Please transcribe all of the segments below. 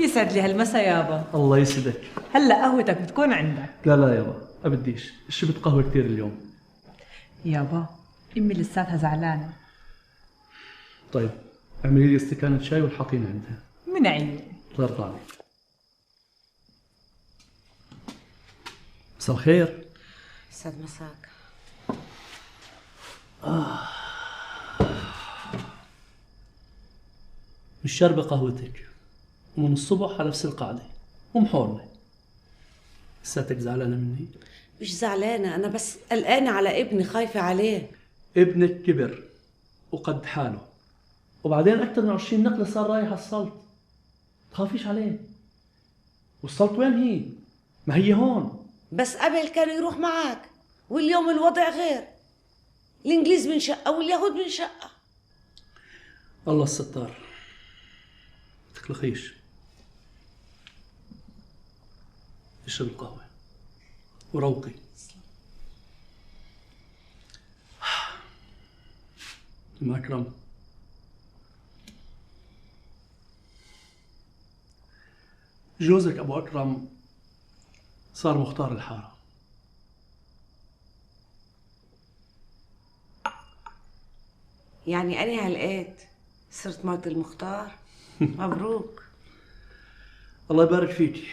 يسعد لي هالمسا يابا. الله يسعدك. هلا قهوتك بتكون عندك. لا يابا، أبديش، شربت قهوة كثير اليوم. يابا امي لساتها زعلانه. طيب اعملي لي استكانة شاي والحطيني عندها. من عيوني. الله يرضى عليك. مساء الخير. يسعد مساك. مش شاربة قهوتك ومن الصبح على نفس القعدة ومحورنة. لساتك زعلانة مني؟ مش زعلانة، أنا بس قلقانة على ابني، خايفة عليه. ابنك كبر وقد حاله، وبعدين أكثر من 20 نقلة صار رايح على السلط. تخافيش عليه. والسلط وين هي؟ ما هي هون. بس قبل كان يروح معك، واليوم الوضع غير. الإنجليز من شقة واليهود من شقة. الله الستار. تقلقيش. اشرب القهوة وروقي. أم أكرم، جوزك أبو أكرم صار مختار الحارة. يعني أنا هلقيت صرت مرت المختار. مبروك. الله يبارك فيك.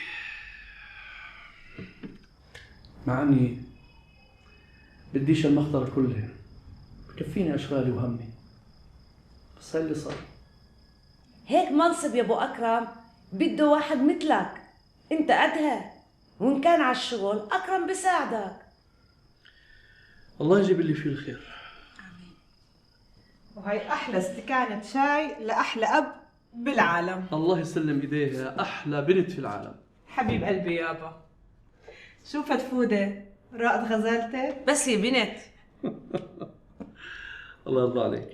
مع أني بديش المختار كله، بكفيني أشغالي وهمي، بس هاي اللي صار. هيك منصب يا أبو أكرم بده واحد مثلك. أنت قدها، وإن كان على الشغل أكرم بساعدك. الله يجيب اللي فيه الخير. وهي احلى استكانه شاي لاحلى اب بالعالم. الله يسلم إيديها، أحلى بنت في العالم. حبيب قلبي يابا. شو فتفوده رائد غزالتك. بس يا بنت. الله يرضى عليك.